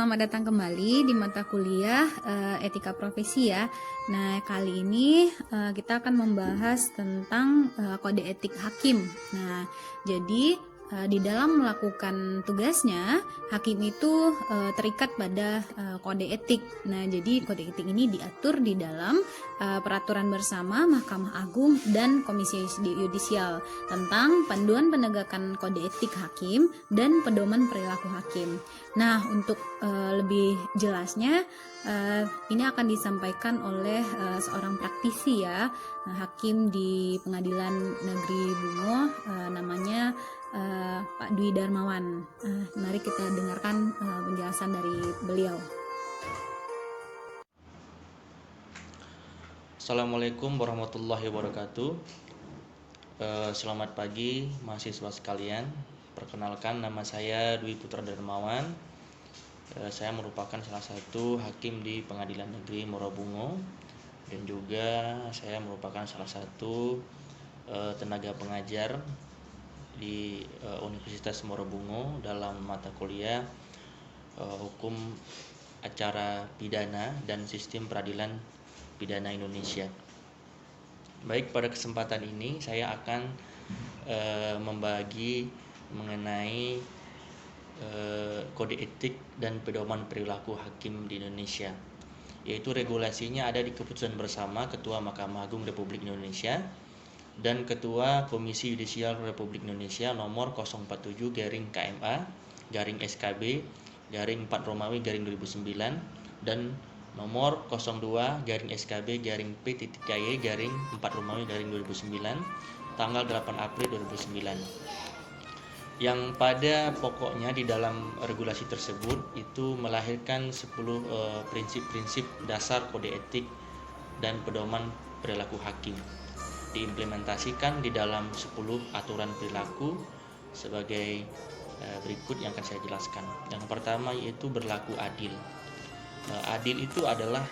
selamat datang kembali di mata kuliah Etika Profesi ya. Nah, kali ini kita akan membahas tentang kode etik hakim. Nah, jadi di dalam melakukan tugasnya, hakim itu terikat pada kode etik. Nah, jadi kode etik ini diatur di dalam peraturan bersama Mahkamah Agung dan Komisi Yudisial tentang panduan penegakan kode etik hakim dan pedoman perilaku hakim. Nah, untuk lebih jelasnya, ini akan disampaikan oleh seorang praktisi ya, hakim di Pengadilan Negeri Bungo, namanya Pak Dwi Darmawan. Mari kita dengarkan penjelasan dari beliau. Assalamualaikum warahmatullahi wabarakatuh. Selamat pagi mahasiswa sekalian. Perkenalkan, nama saya Dwi Putra Darmawan. Saya merupakan salah satu hakim di Pengadilan Negeri Muarabungo, dan juga saya merupakan salah satu tenaga pengajar di Universitas Muarabungo dalam mata kuliah Hukum Acara Pidana dan Sistem Peradilan Pidana Indonesia. Baik, pada kesempatan ini saya akan membagi mengenai kode etik dan pedoman perilaku hakim di Indonesia, yaitu regulasinya ada di keputusan bersama Ketua Mahkamah Agung Republik Indonesia dan Ketua Komisi Yudisial Republik Indonesia nomor 047/KMA/SKB/4 dan nomor 02/SKB/P.Y/4 tanggal 8 April 2009, yang pada pokoknya di dalam regulasi tersebut itu melahirkan 10 prinsip-prinsip dasar kode etik dan pedoman perilaku hakim, diimplementasikan di dalam 10 aturan perilaku sebagai berikut yang akan saya jelaskan. Yang pertama yaitu berlaku adil. Adil itu adalah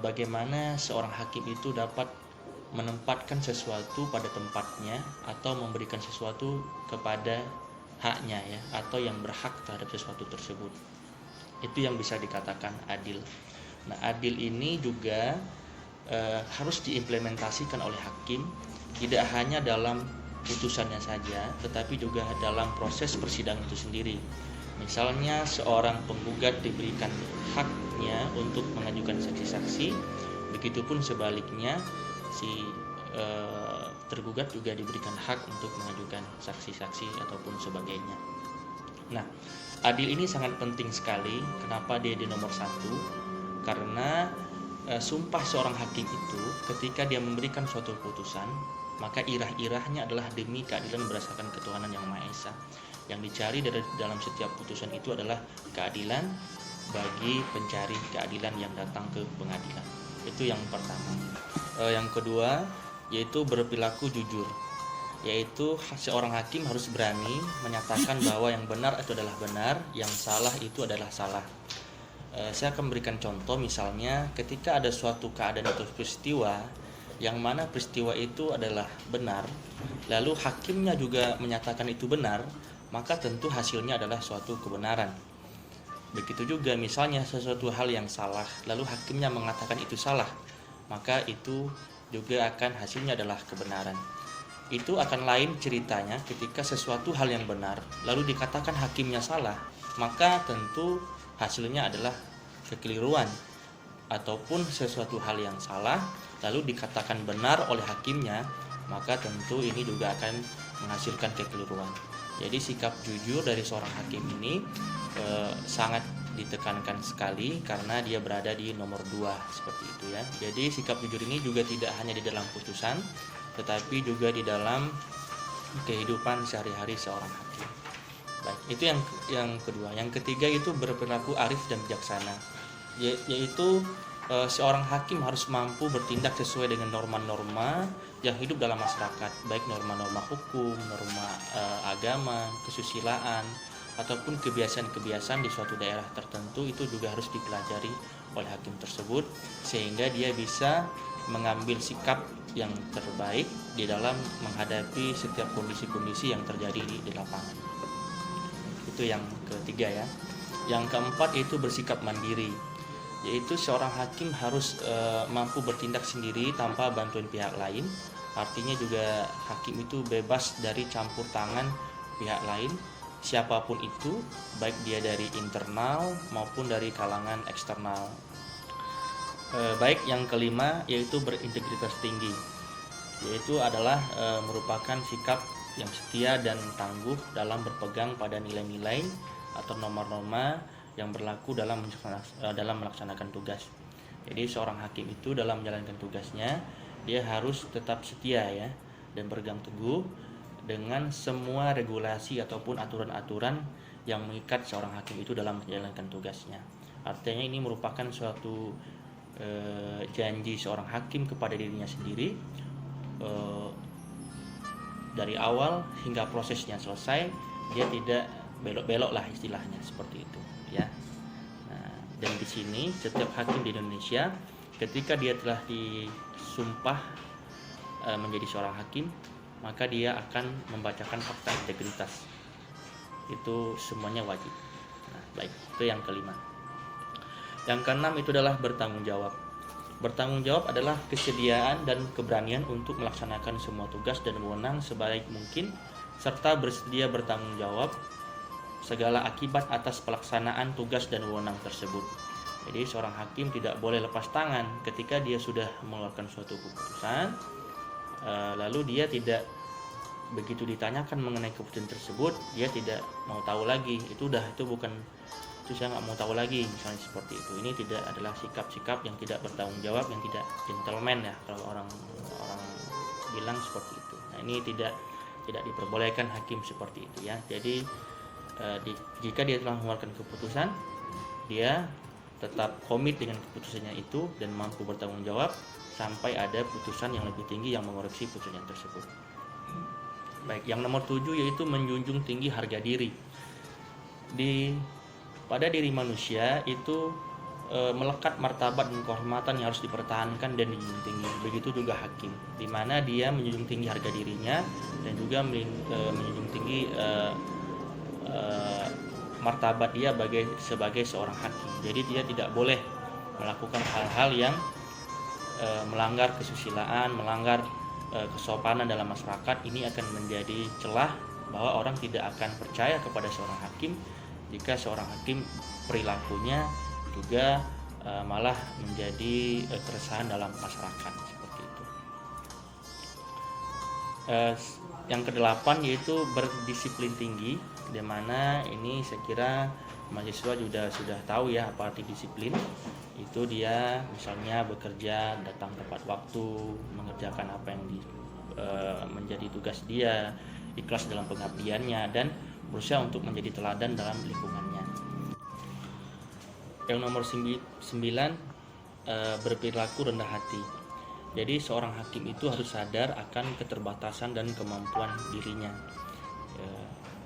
bagaimana seorang hakim itu dapat menempatkan sesuatu pada tempatnya atau memberikan sesuatu kepada haknya ya, atau yang berhak terhadap sesuatu tersebut. Itu yang bisa dikatakan adil. Nah, adil ini juga harus diimplementasikan oleh hakim, tidak hanya dalam putusannya saja, tetapi juga dalam proses persidangan itu sendiri. Misalnya seorang penggugat diberikan haknya untuk mengajukan saksi-saksi, begitupun sebaliknya si tergugat juga diberikan hak untuk mengajukan saksi-saksi ataupun sebagainya. Nah, adil ini sangat penting sekali. Kenapa dia di nomor 1? Karena sumpah seorang hakim itu ketika dia memberikan suatu putusan, maka irah-irahnya adalah demi keadilan berdasarkan ketuhanan yang Maha Esa. Yang dicari dari dalam setiap putusan itu adalah keadilan bagi pencari keadilan yang datang ke pengadilan. Itu yang pertama. Yang kedua yaitu berperilaku jujur, yaitu seorang hakim harus berani menyatakan bahwa yang benar itu adalah benar, yang salah itu adalah salah. Saya akan memberikan contoh, misalnya ketika ada suatu keadaan atau peristiwa yang mana peristiwa itu adalah benar, lalu hakimnya juga menyatakan itu benar, maka tentu hasilnya adalah suatu kebenaran. Begitu juga misalnya sesuatu hal yang salah, lalu hakimnya mengatakan itu salah, maka itu juga akan hasilnya adalah kebenaran. Itu akan lain ceritanya ketika sesuatu hal yang benar lalu dikatakan hakimnya salah, maka tentu hasilnya adalah kekeliruan. Ataupun sesuatu hal yang salah lalu dikatakan benar oleh hakimnya, maka tentu ini juga akan menghasilkan kekeliruan. Jadi sikap jujur dari seorang hakim ini sangat ditekankan sekali karena dia berada di nomor 2 seperti itu ya. Jadi sikap jujur ini juga tidak hanya di dalam putusan, tetapi juga di dalam kehidupan sehari-hari seorang hakim. Baik, itu yang kedua. Yang ketiga itu berperilaku arif dan bijaksana, yaitu seorang hakim harus mampu bertindak sesuai dengan norma-norma yang hidup dalam masyarakat, baik norma-norma hukum, norma agama, kesusilaan, ataupun kebiasaan-kebiasaan di suatu daerah tertentu. Itu juga harus dipelajari oleh hakim tersebut sehingga dia bisa mengambil sikap yang terbaik di dalam menghadapi setiap kondisi-kondisi yang terjadi di lapangan. Itu yang ketiga ya. Yang keempat yaitu bersikap mandiri, yaitu seorang hakim harus mampu bertindak sendiri tanpa bantuan pihak lain. Artinya juga hakim itu bebas dari campur tangan pihak lain, siapapun itu, baik dia dari internal maupun dari kalangan eksternal. Baik yang kelima yaitu berintegritas tinggi, yaitu adalah merupakan sikap yang setia dan tangguh dalam berpegang pada nilai-nilai atau norma-norma yang berlaku dalam melaksanakan tugas. Jadi seorang hakim itu dalam menjalankan tugasnya dia harus tetap setia ya dan berpegang teguh dengan semua regulasi ataupun aturan-aturan yang mengikat seorang hakim itu dalam menjalankan tugasnya. Artinya ini merupakan suatu janji seorang hakim kepada dirinya sendiri dari awal hingga prosesnya selesai, dia tidak belok-belok lah istilahnya seperti itu ya. Nah, dan di sini setiap hakim di Indonesia ketika dia telah disumpah menjadi seorang hakim, maka dia akan membacakan fakta integritas. Itu semuanya wajib. Nah, baik, itu yang kelima. Yang keenam itu adalah bertanggung jawab. Bertanggung jawab adalah kesediaan dan keberanian untuk melaksanakan semua tugas dan wewenang sebaik mungkin, serta bersedia bertanggung jawab segala akibat atas pelaksanaan tugas dan wewenang tersebut. Jadi seorang hakim tidak boleh lepas tangan ketika dia sudah mengeluarkan suatu keputusan, lalu dia tidak begitu ditanyakan mengenai keputusan tersebut, dia tidak mau tahu lagi. Itu bukan saya nggak mau tahu lagi, misalnya seperti itu. Ini tidak adalah sikap-sikap yang tidak bertanggung jawab, yang tidak gentleman ya kalau orang bilang seperti itu. Nah, ini tidak diperbolehkan hakim seperti itu ya. Jadi jika dia telah mengeluarkan keputusan, dia tetap komit dengan keputusannya itu dan mampu bertanggung jawab sampai ada putusan yang lebih tinggi yang mengoreksi putusan tersebut. Baik, yang nomor 7 yaitu menjunjung tinggi harga diri. Pada diri manusia itu melekat martabat dan kehormatan yang harus dipertahankan dan dijunjung tinggi. Begitu juga hakim, di mana dia menjunjung tinggi harga dirinya dan juga menjunjung tinggi martabat dia sebagai seorang hakim. Jadi dia tidak boleh melakukan hal-hal yang melanggar kesusilaan, melanggar kesopanan dalam masyarakat. Ini akan menjadi celah bahwa orang tidak akan percaya kepada seorang hakim jika seorang hakim perilakunya juga malah menjadi keresahan dalam masyarakat seperti itu. Yang kedelapan yaitu berdisiplin tinggi, di mana ini saya kira mahasiswa sudah tahu ya apa arti disiplin. Itu dia misalnya bekerja datang tepat waktu, mengerjakan apa yang menjadi tugas dia, ikhlas dalam pengabdiannya, dan berusaha untuk menjadi teladan dalam lingkungannya. Yang nomor 9, berperilaku rendah hati. Jadi seorang hakim itu harus sadar akan keterbatasan dan kemampuan dirinya,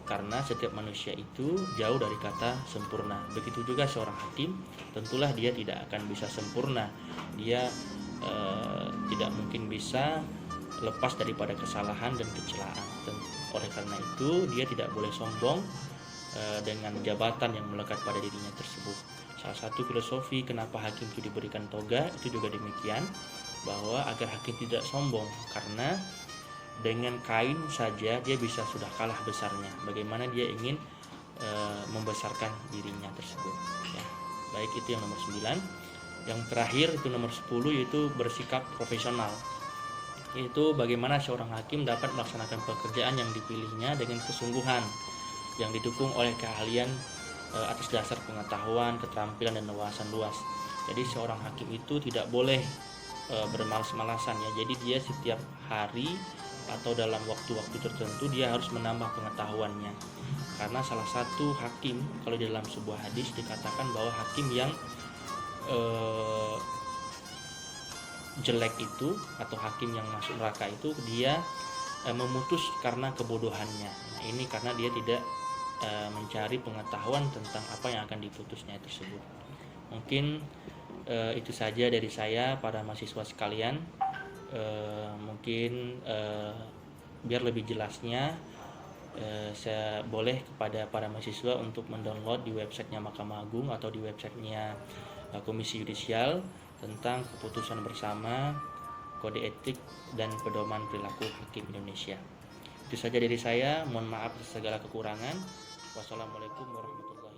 karena setiap manusia itu jauh dari kata sempurna. Begitu juga seorang hakim, tentulah dia tidak akan bisa sempurna. Dia tidak mungkin bisa lepas daripada kesalahan dan kecelaan. Oleh karena itu dia tidak boleh sombong dengan jabatan yang melekat pada dirinya tersebut. Salah satu filosofi kenapa hakim itu diberikan toga itu juga demikian, bahwa agar hakim tidak sombong, karena dengan kain saja dia bisa sudah kalah besarnya. Bagaimana dia ingin membesarkan dirinya tersebut ya. Baik, itu yang nomor 9. Yang terakhir itu nomor 10 yaitu bersikap profesional. Itu bagaimana seorang hakim dapat melaksanakan pekerjaan yang dipilihnya dengan kesungguhan yang didukung oleh keahlian atas dasar pengetahuan, keterampilan, dan wawasan luas. Jadi seorang hakim itu tidak boleh bermalas-malasan ya. Jadi dia setiap hari atau dalam waktu-waktu tertentu dia harus menambah pengetahuannya. Karena salah satu hakim, kalau di dalam sebuah hadis dikatakan bahwa hakim yang jelek itu atau hakim yang masuk neraka itu dia memutus karena kebodohannya. Nah, ini karena dia tidak mencari pengetahuan tentang apa yang akan diputusnya tersebut. Mungkin itu saja dari saya para mahasiswa sekalian. Mungkin biar lebih jelasnya saya boleh kepada para mahasiswa untuk mendownload di websitenya Mahkamah Agung atau di websitenya Komisi Yudisial tentang keputusan bersama, kode etik, dan pedoman perilaku hakim Indonesia. Itu saja dari saya, mohon maaf atas segala kekurangan. Wassalamualaikum warahmatullahi wabarakatuh.